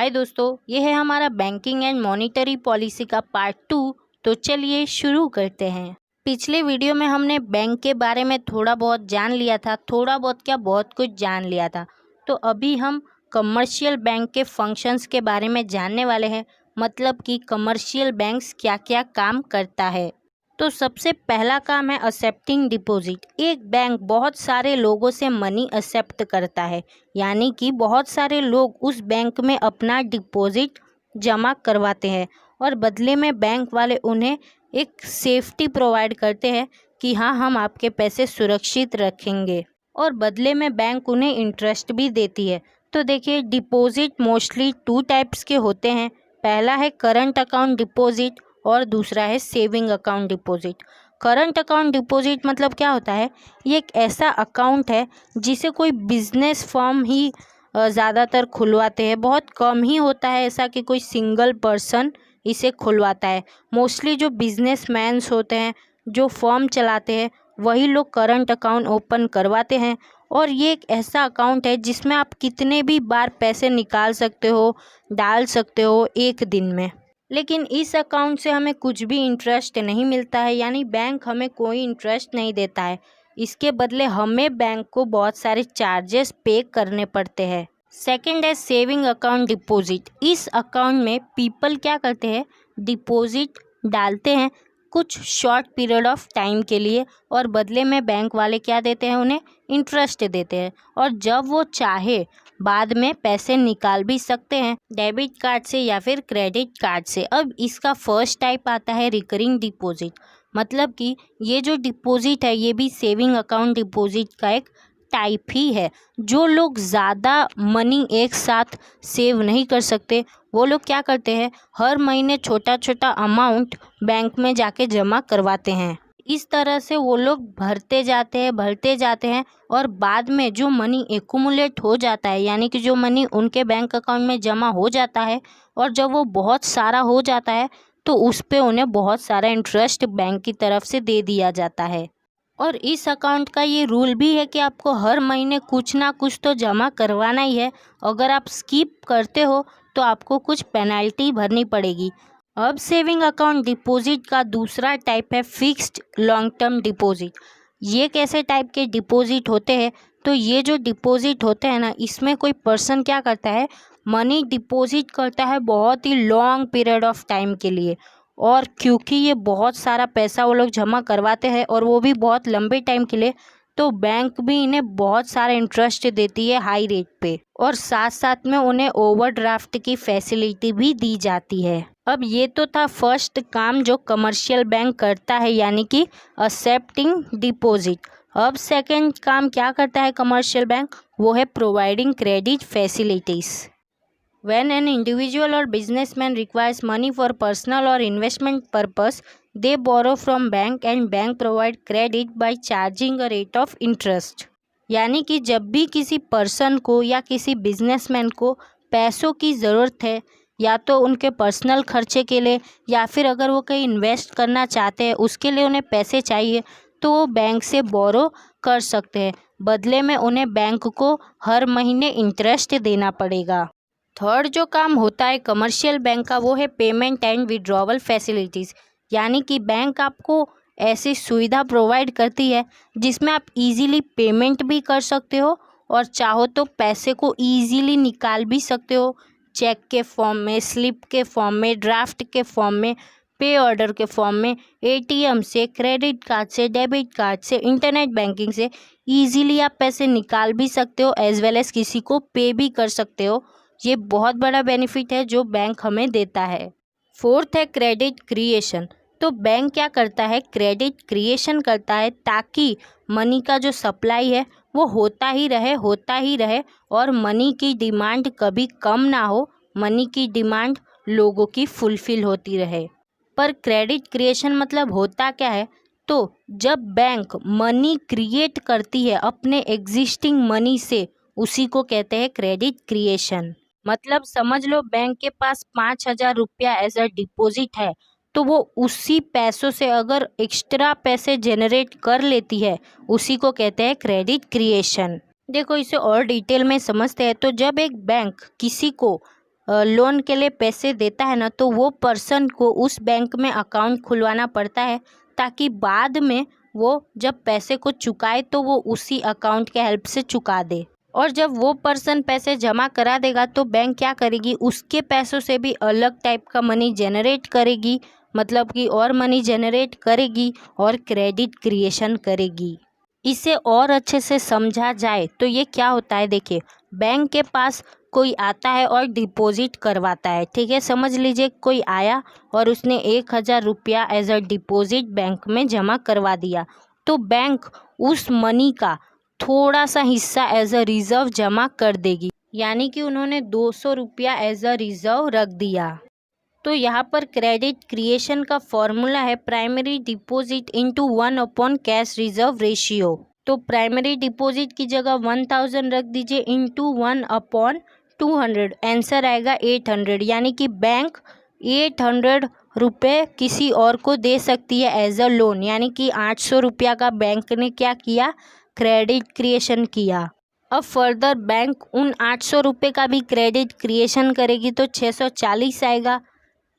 हाय दोस्तों, ये है हमारा बैंकिंग एंड मॉनेटरी पॉलिसी का पार्ट 2। तो चलिए शुरू करते हैं। पिछले वीडियो में हमने बैंक के बारे में थोड़ा बहुत जान लिया था, थोड़ा बहुत क्या बहुत कुछ जान लिया था। तो अभी हम कमर्शियल बैंक के फंक्शंस के बारे में जानने वाले हैं, मतलब कि कमर्शियल बैंक्स क्या क्या काम करता है। तो सबसे पहला काम है एक्सेप्टिंग डिपॉजिट। एक बैंक बहुत सारे लोगों से मनी एक्सेप्ट करता है, यानी कि बहुत सारे लोग उस बैंक में अपना डिपॉजिट जमा करवाते हैं और बदले में बैंक वाले उन्हें एक सेफ्टी प्रोवाइड करते हैं कि हाँ, हम आपके पैसे सुरक्षित रखेंगे, और बदले में बैंक उन्हें इंटरेस्ट भी देती है। तो देखिए, डिपॉजिट मोस्टली 2 टाइप्स के होते हैं। पहला है करंट अकाउंट डिपॉजिट और दूसरा है saving account deposit. Current account deposit मतलब क्या होता है? ये एक ऐसा अकाउंट है जिसे कोई बिजनेस फर्म ही ज़्यादातर खुलवाते हैं। बहुत कम ही होता है ऐसा कि कोई सिंगल पर्सन इसे खुलवाता है। मोस्टली जो बिजनेसमैन्स होते हैं, जो फर्म चलाते हैं, वही लोग करंट अकाउंट ओपन करवाते हैं। और ये एक ऐसा अकाउंट है जिसमें आप कितने भी बार पैसे निकाल सकते हो, डाल सकते हो एक दिन में। लेकिन इस अकाउंट से हमें कुछ भी इंटरेस्ट नहीं मिलता है, यानी बैंक हमें कोई इंटरेस्ट नहीं देता है। इसके बदले हमें बैंक को बहुत सारे चार्जेस पे करने पड़ते हैं। सेकंड है सेविंग अकाउंट डिपॉजिट। इस अकाउंट में पीपल क्या करते हैं? डिपॉजिट डालते हैं कुछ शॉर्ट पीरियड ऑफ टाइम के लिए, और बदले में बैंक वाले क्या देते हैं? उन्हें इंटरेस्ट देते हैं। और जब वो चाहे बाद में पैसे निकाल भी सकते हैं, डेबिट कार्ड से या फिर क्रेडिट कार्ड से। अब इसका फर्स्ट टाइप आता है रिकरिंग डिपॉजिट, मतलब कि ये जो डिपॉजिट है ये भी सेविंग अकाउंट डिपॉजिट का एक टाइप ही है। जो लोग ज़्यादा मनी एक साथ सेव नहीं कर सकते, वो लोग क्या करते हैं? हर महीने छोटा छोटा अमाउंट बैंक में जाके जमा करवाते हैं। इस तरह से वो लोग भरते जाते हैं और बाद में जो मनी एक्यूमुलेट हो जाता है, यानी कि जो मनी उनके बैंक अकाउंट में जमा हो जाता है, और जब वो बहुत सारा हो जाता है तो उस पे उन्हें बहुत सारा इंटरेस्ट बैंक की तरफ से दे दिया जाता है। और इस अकाउंट का ये रूल भी है कि आपको हर महीने कुछ ना कुछ तो जमा करवाना ही है। अगर आप स्किप करते हो तो आपको कुछ पेनल्टी भरनी पड़ेगी। अब सेविंग अकाउंट डिपॉजिट का दूसरा टाइप है फिक्स्ड लॉन्ग टर्म डिपॉजिट। ये कैसे टाइप के डिपॉजिट होते हैं? तो ये जो डिपॉजिट होते हैं ना, इसमें कोई पर्सन क्या करता है? मनी डिपॉजिट करता है बहुत ही लॉन्ग पीरियड ऑफ टाइम के लिए। और क्योंकि ये बहुत सारा पैसा वो लोग जमा करवाते हैं और वो भी बहुत लंबे टाइम के लिए, तो बैंक भी इन्हें बहुत सारा इंटरेस्ट देती है हाई रेट पे, और साथ साथ में उन्हें ओवरड्राफ्ट की फैसिलिटी भी दी जाती है। अब ये तो था फर्स्ट काम जो कमर्शियल बैंक करता है, यानी कि एक्सेप्टिंग डिपॉजिट। अब सेकंड काम क्या करता है कमर्शियल बैंक? वो है providing credit facilities. When an individual or businessman requires money for personal or investment purpose, they borrow from bank and bank provide credit by charging a rate of interest। यानी कि जब भी किसी person को या किसी बिजनेसमैन को पैसों की ज़रूरत है, या तो उनके पर्सनल खर्चे के लिए या फिर अगर वो कहीं इन्वेस्ट करना चाहते हैं उसके लिए उन्हें पैसे चाहिए, तो वो बैंक से बोरो कर सकते हैं। बदले में उन्हें बैंक को हर महीने इंटरेस्ट देना पड़ेगा। थर्ड जो काम होता है कमर्शियल बैंक का, वो है पेमेंट एंड विड्रॉवल फैसिलिटीज़। यानी कि बैंक आपको ऐसी सुविधा प्रोवाइड करती है जिसमें आप इजीली पेमेंट भी कर सकते हो, और चाहो तो पैसे को इजीली निकाल भी सकते हो, चेक के फॉर्म में, स्लिप के फॉर्म में, ड्राफ्ट के फॉर्म में, पे ऑर्डर के फॉर्म में, एटीएम से, क्रेडिट कार्ड से, डेबिट कार्ड से, इंटरनेट बैंकिंग से ईजीली आप पैसे निकाल भी सकते हो, एज वेल एज किसी को पे भी कर सकते हो। ये बहुत बड़ा बेनिफिट है जो बैंक हमें देता है। फोर्थ है क्रेडिट क्रिएशन। तो बैंक क्या करता है? क्रेडिट क्रिएशन करता है ताकि मनी का जो सप्लाई है वो होता ही रहे और मनी की डिमांड कभी कम ना हो, मनी की डिमांड लोगों की फुलफिल होती रहे। पर क्रेडिट क्रिएशन मतलब होता क्या है? तो जब बैंक मनी क्रिएट करती है अपने एग्जिस्टिंग मनी से, उसी को कहते हैं क्रेडिट क्रिएशन। मतलब समझ लो बैंक के पास 5,000 रुपया एज अ डिपॉजिट है, तो वो उसी पैसों से अगर एक्स्ट्रा पैसे जनरेट कर लेती है, उसी को कहते हैं क्रेडिट क्रिएशन। देखो, इसे और डिटेल में समझते हैं। तो जब एक बैंक किसी को लोन के लिए पैसे देता है ना, तो वो पर्सन को उस बैंक में अकाउंट खुलवाना पड़ता है, ताकि बाद में वो जब पैसे को चुकाए तो वो उसी अकाउंट के हेल्प से चुका दे। और जब वो पर्सन पैसे जमा करा देगा तो बैंक क्या करेगी, उसके पैसों से भी अलग टाइप का मनी जनरेट करेगी, मतलब कि और मनी जनरेट करेगी और क्रेडिट क्रिएशन करेगी। इसे और अच्छे से समझा जाए तो ये क्या होता है, देखिए बैंक के पास कोई आता है और डिपॉजिट करवाता है, ठीक है। समझ लीजिए कोई आया और उसने 1,000 रुपया एज अ डिपॉजिट बैंक में जमा करवा दिया, तो बैंक उस मनी का थोड़ा सा हिस्सा एज अ रिजर्व जमा कर देगी, यानी कि उन्होंने 200 रुपया एज अ रिजर्व रख दिया। तो यहाँ पर क्रेडिट क्रिएशन का फॉर्मूला है primary deposit into 1 cash reserve ratio. तो प्राइमरी डिपॉजिट की जगह 1000 रख दीजिए इंटू 1/200, आंसर आएगा 800, यानी कि बैंक 800 रुपये किसी और को दे सकती है एज अ लोन, यानी कि 800 रुपया का बैंक ने क्या किया, क्रेडिट क्रिएशन किया। अब फर्दर बैंक उन 800 रुपये का भी क्रेडिट क्रिएशन करेगी तो 640 आएगा,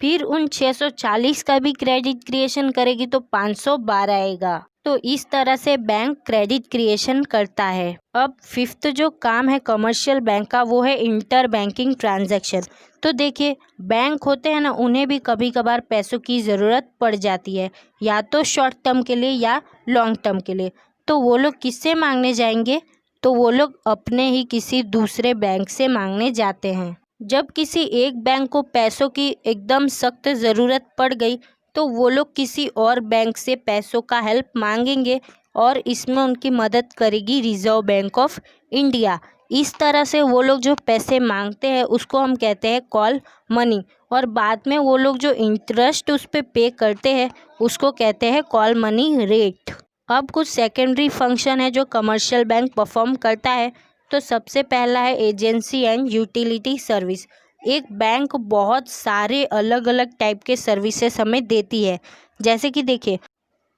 फिर उन 640 का भी क्रेडिट क्रिएशन करेगी तो 512 आएगा। तो इस तरह से बैंक क्रेडिट क्रिएशन करता है। अब फिफ्थ जो काम है कमर्शियल बैंक का, वो है इंटर बैंकिंग ट्रांजैक्शन। तो देखिए बैंक होते हैं ना, उन्हें भी कभी कभार पैसों की ज़रूरत पड़ जाती है, या तो शॉर्ट टर्म के लिए या लॉन्ग टर्म के लिए। तो वो लोग किससे मांगने जाएंगे, तो वो लोग अपने ही किसी दूसरे बैंक से मांगने जाते हैं। जब किसी एक बैंक को पैसों की एकदम सख्त ज़रूरत पड़ गई तो वो लोग किसी और बैंक से पैसों का हेल्प मांगेंगे, और इसमें उनकी मदद करेगी रिजर्व बैंक ऑफ इंडिया। इस तरह से वो लोग जो पैसे मांगते हैं उसको हम कहते हैं कॉल मनी, और बाद में वो लोग जो इंटरेस्ट उस पर पे करते हैं उसको कहते हैं कॉल मनी रेट। अब कुछ सेकेंडरी फंक्शन है जो कमर्शियल बैंक परफॉर्म करता है। तो सबसे पहला है एजेंसी एंड यूटिलिटी सर्विस। एक बैंक बहुत सारे अलग अलग टाइप के सर्विसेज हमें देती है। जैसे कि देखिए,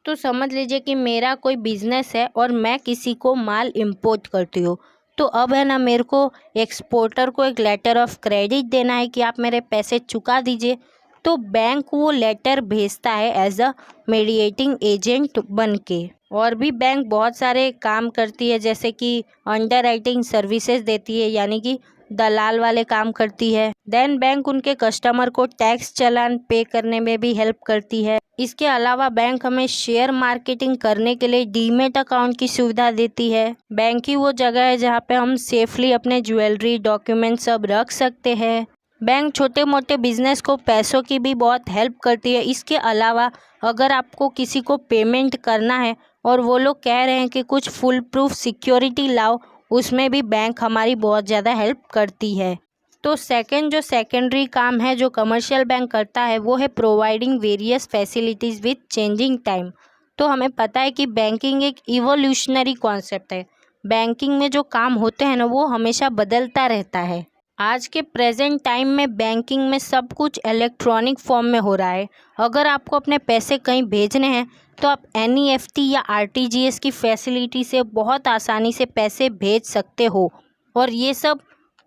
तो समझ लीजिए कि मेरा कोई बिजनेस है और मैं किसी को माल इंपोर्ट करती हूँ, तो अब है ना मेरे को एक्सपोर्टर को एक लेटर ऑफ क्रेडिट देना है कि आप मेरे पैसे चुका दीजिए। तो बैंक वो लेटर भेजता है एज अ मीडिएटिंग एजेंट बन के। और भी बैंक बहुत सारे काम करती है, जैसे कि अंडर राइटिंग सर्विसेज देती है, यानी कि दलाल वाले काम करती है। देन बैंक उनके कस्टमर को टैक्स चालान पे करने में भी हेल्प करती है। इसके अलावा बैंक हमें शेयर मार्केटिंग करने के लिए डीमेट अकाउंट की सुविधा देती है। बैंक ही वो जगह है जहाँ पे हम सेफली अपने ज्वेलरी, डॉक्यूमेंट सब रख सकते हैं। बैंक छोटे मोटे बिजनेस को पैसों की भी बहुत हेल्प करती है। इसके अलावा अगर आपको किसी को पेमेंट करना है और वो लोग कह रहे हैं कि कुछ फुल प्रूफ सिक्योरिटी लाओ, उसमें भी बैंक हमारी बहुत ज़्यादा हेल्प करती है। तो सेकंड जो सेकेंडरी काम है जो कमर्शियल बैंक करता है वो है providing various facilities with changing time. तो हमें पता है कि बैंकिंग एक इवोल्यूशनरी कॉन्सेप्ट है। बैंकिंग में जो काम होते हैं ना वो हमेशा बदलता रहता है। आज के प्रेजेंट टाइम में बैंकिंग में सब कुछ इलेक्ट्रॉनिक फॉर्म में हो रहा है। अगर आपको अपने पैसे कहीं भेजने हैं तो आप NEFT या RTGS की फैसिलिटी से बहुत आसानी से पैसे भेज सकते हो, और ये सब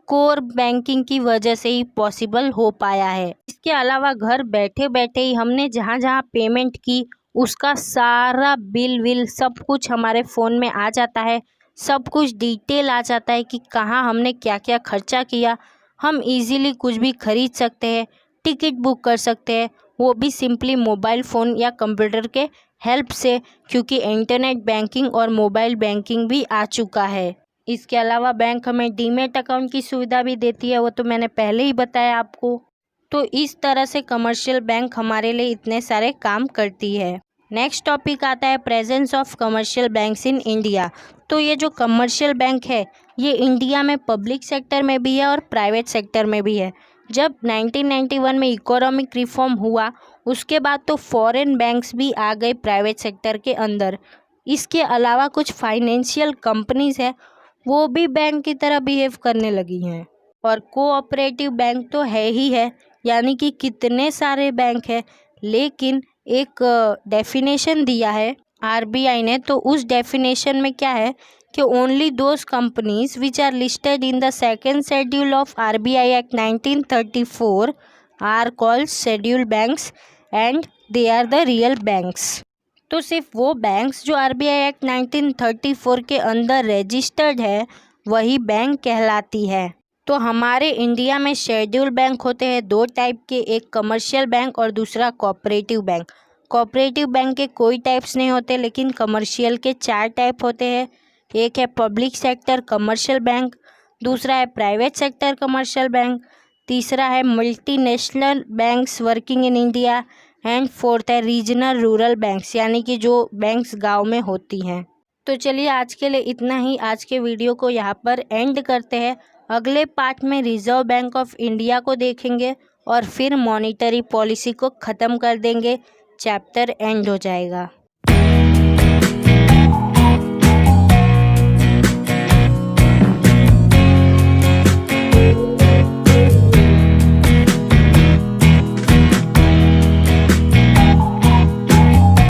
कोर बैंकिंग की वजह से ही पॉसिबल हो पाया है। इसके अलावा घर बैठे बैठे ही हमने जहाँ जहाँ पेमेंट की उसका सारा बिल विल सब कुछ हमारे फ़ोन में आ जाता है। सब कुछ डिटेल आ जाता है कि कहाँ हमने क्या क्या खर्चा किया। हम इजीली कुछ भी खरीद सकते हैं, टिकट बुक कर सकते हैं, वो भी सिंपली मोबाइल फ़ोन या कंप्यूटर के हेल्प से, क्योंकि इंटरनेट बैंकिंग और मोबाइल बैंकिंग भी आ चुका है। इसके अलावा बैंक हमें डीमेट अकाउंट की सुविधा भी देती है, वो तो मैंने पहले ही बताया आपको। तो इस तरह से कमर्शियल बैंक हमारे लिए इतने सारे काम करती है। नेक्स्ट टॉपिक आता है presence of commercial banks in India. तो ये जो कमर्शियल बैंक है ये इंडिया में पब्लिक सेक्टर में भी है और प्राइवेट सेक्टर में भी है। जब 1991 में इकोनॉमिक रिफॉर्म हुआ उसके बाद तो फॉरेन बैंक्स भी आ गए प्राइवेट सेक्टर के अंदर। इसके अलावा कुछ फाइनेंशियल कंपनीज है वो भी बैंक की तरह बिहेव करने लगी हैं। और कोऑपरेटिव बैंक तो है ही है, यानी कि कितने सारे बैंक हैं, लेकिन एक डेफिनेशन दिया है आरबीआई ने, तो उस डेफिनेशन में क्या है कि only those companies which are listed in the second schedule of RBI act 1934 are called schedule banks and they are the real banks. तो सिर्फ वो बैंक्स जो आरबीआई एक्ट 1934 के अंदर रजिस्टर्ड है वही बैंक कहलाती है। तो हमारे इंडिया में शेड्यूल बैंक होते हैं दो टाइप के, एक कमर्शियल बैंक और दूसरा कोऑपरेटिव बैंक। कोऑपरेटिव बैंक के कोई टाइप्स नहीं होते, लेकिन कमर्शियल के 4 टाइप होते हैं। एक है पब्लिक सेक्टर कमर्शियल बैंक, दूसरा है प्राइवेट सेक्टर कमर्शियल बैंक, तीसरा है multinational banks working in India and fourth है रीजनल रूरल बैंक्स, यानी कि जो बैंक्स गांव में होती हैं। तो चलिए आज के लिए इतना ही। आज के वीडियो को यहाँ पर एंड करते हैं। अगले पार्ट में रिजर्व बैंक ऑफ इंडिया को देखेंगे और फिर मॉनेटरी पॉलिसी को ख़त्म कर देंगे, चैप्टर एंड हो जाएगा।